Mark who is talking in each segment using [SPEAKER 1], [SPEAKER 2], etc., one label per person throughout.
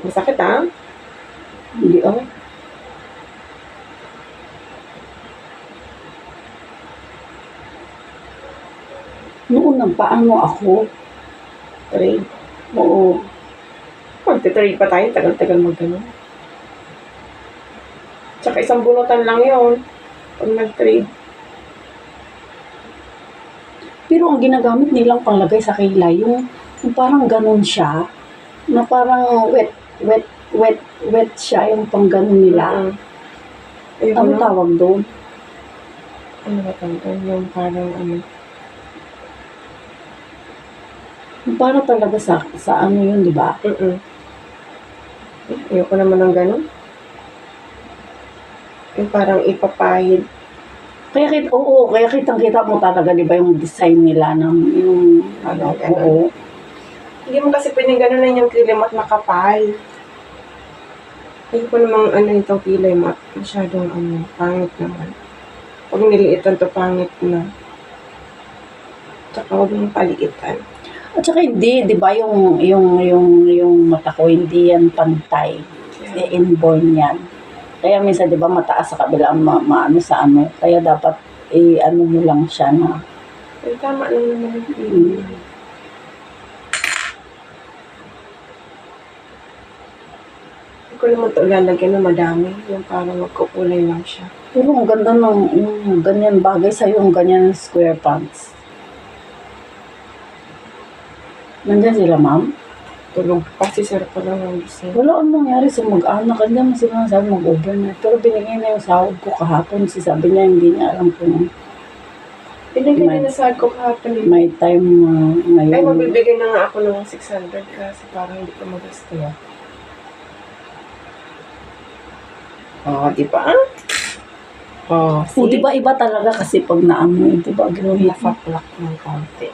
[SPEAKER 1] Masakit ha?
[SPEAKER 2] Hindi Noon nang paano ako? Trade. Oo.
[SPEAKER 1] Magte-trade pa tayo, tagal-tagal mag-ganun. Tsaka isang bunutan lang yun. Pag nag-trade.
[SPEAKER 2] Pero ang ginagamit nilang panglagay sa kilay, yung parang ganun siya, na parang wet siya, yung pang ganun nila.
[SPEAKER 1] Ayun,
[SPEAKER 2] Ano tawag doon?
[SPEAKER 1] Ano ba tawag? Yung parang ano.
[SPEAKER 2] Yung parang talaga sa ano yun, di ba?
[SPEAKER 1] Ayoko naman ng ganun. Yung parang ipapahid.
[SPEAKER 2] Kaya kitang-kita mo talaga, di ba, yung design nila ng yung ano, oo.
[SPEAKER 1] Hindi mo kasi pwedeng ganunan yung kilay mo at makapal. Ayoko namang ano itong kilay mo at masyadong ano, pangit naman. Pag niliitan to pangit na. Tsaka huwag mong paliitan.
[SPEAKER 2] At saka hindi, di ba, yung mata ko, hindi yan pantay. Inborn yan. Kaya minsan, di ba, mataas sa kabila, maano sa ano. Kaya dapat, ano mo lang siya na.
[SPEAKER 1] Ay, tama lang naman. Hindi ko naman ito lalagyan na madami. Yung parang magkukulay lang siya.
[SPEAKER 2] Pero ang ganda ng yung ganyan bagay sa'yo, yung ganyan square pants. Nandyan sila, ma'am?
[SPEAKER 1] Tulog pa si sir pa lang ang gising.
[SPEAKER 2] Wala ang nangyari sa mag-anak. Kanya mo sinasabi mag-overnight. Pero binigay na yung sahod ko kahapon. Sabi niya, hindi niya alam kung
[SPEAKER 1] Binigay na nasahod ko kahapon.
[SPEAKER 2] may time ngayon.
[SPEAKER 1] Ay, magbibigay na nga ako ng 600 kasi parang hindi ko magasto yan. Di ba?
[SPEAKER 2] O, di ba iba talaga kasi pag naamoy, di ba? Ginuhit mo.
[SPEAKER 1] Napaplak ng konti.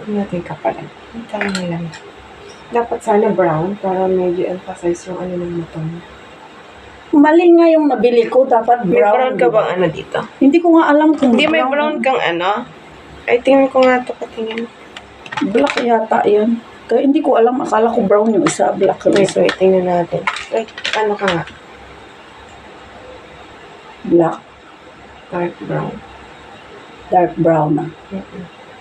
[SPEAKER 1] Huwag natin kapalan. Tama na lang. Dapat sana brown para medyo emphasize yung ano ng mata mo.
[SPEAKER 2] Mali nga yung nabili ko. Dapat brown.
[SPEAKER 1] May brown ka bang ano dito?
[SPEAKER 2] Hindi ko nga alam kung
[SPEAKER 1] Hindi, may brown kang ano? Ay, tingnan ko nga ito. Patingin.
[SPEAKER 2] Black yata yan. Kaya hindi ko alam. Akala ko brown yung isa. Black yung isa.
[SPEAKER 1] Wait, tingnan natin. Wait, ano ka nga?
[SPEAKER 2] Black.
[SPEAKER 1] Dark brown.
[SPEAKER 2] Dark brown na.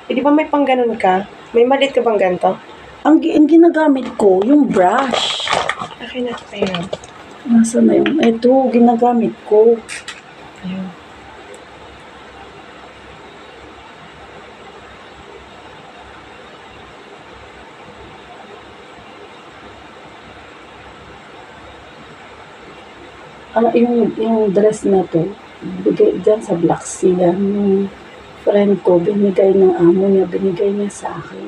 [SPEAKER 1] Eh, di ba may pang ganun ka? May malit ka bang ganito?
[SPEAKER 2] Ang ginagamit ko, yung brush.
[SPEAKER 1] Akin na tayo.
[SPEAKER 2] Nasaan na yun? Ito, ginagamit ko.
[SPEAKER 1] Ayun.
[SPEAKER 2] Yung dress na to, bigay dyan sa Black Sea, yung friend ko, binigay ng amo niya, binigay niya sa akin.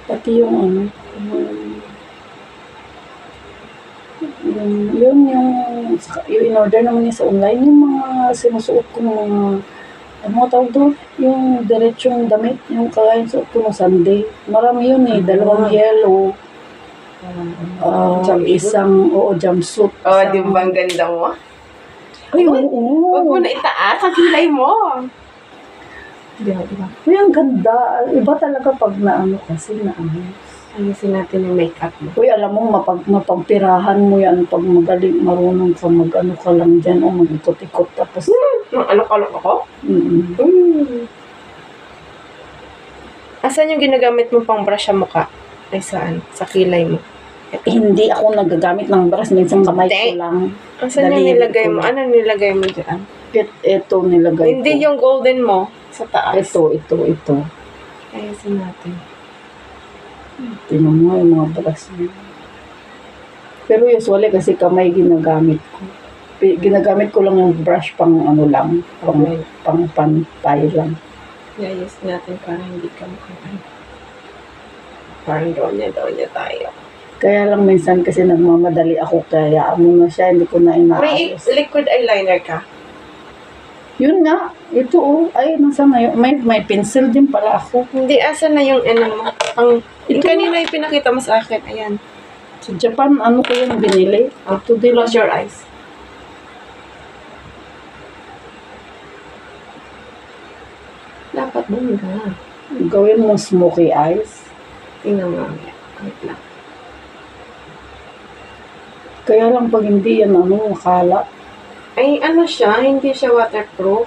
[SPEAKER 2] Pati yung ano, yung in-order naman niya sa online, yung mga sinusuot ko mga, ano nga tawag doon? Yung diretsong damit, yung kaya suot ko ng Sunday. Marami yun dalawang yellow. Isang, jumpsuit.
[SPEAKER 1] Di ba ang ganda mo?
[SPEAKER 2] Ay, oo.
[SPEAKER 1] Huwag mo na itaas ang kilay mo. Di ba?
[SPEAKER 2] Uy, ang ganda. Iba talaga pag naano kasi naayos.
[SPEAKER 1] Ayusin natin yung makeup mo.
[SPEAKER 2] Uy, alam mo, mapampirahan mo yan pag magaling, marunong ka mag-ano ka lang dyan o mag-ikot-ikot tapos.
[SPEAKER 1] Alok-alok ako? Asan yung ginagamit mo pang brush sa mukha? Ay, saan? Sa kilay mo?
[SPEAKER 2] Hindi ako nagagamit ng brush. Minsan kamay ko lang.
[SPEAKER 1] Asan yung nilagay mo? Ano nilagay mo dyan?
[SPEAKER 2] Ito nilagay ko.
[SPEAKER 1] Hindi yung golden mo. Sa taas.
[SPEAKER 2] Ito.
[SPEAKER 1] Ayusin natin.
[SPEAKER 2] Tingnan mo yung mga brush niya. Pero usually kasi kamay ginagamit ko. Ginagamit ko lang yung brush pang ano lang. Pang pantay lang.
[SPEAKER 1] Ayos natin para hindi ka makakain. Parang donya tayo.
[SPEAKER 2] Kaya lang minsan kasi nagmamadali ako kaya ano na siya, hindi ko na
[SPEAKER 1] May
[SPEAKER 2] inaayos.
[SPEAKER 1] liquid eyeliner ka?
[SPEAKER 2] Yun nga, ito ay nasa ngayon. May pencil din pala ako.
[SPEAKER 1] Hindi, asan na yung ano mo? Yung
[SPEAKER 2] Ito
[SPEAKER 1] kanina yung pinakita mo sa akin. Ayan.
[SPEAKER 2] Sa Japan, ano ko yung binili? Ito din.
[SPEAKER 1] Close your eyes. Dapat bumingga.
[SPEAKER 2] Gawin mo smoky eyes.
[SPEAKER 1] Tingnan mo mamaya. Wait lang.
[SPEAKER 2] Kaya lang pag hindi yan, ano, makala.
[SPEAKER 1] Ay, ano siya, hindi siya waterproof.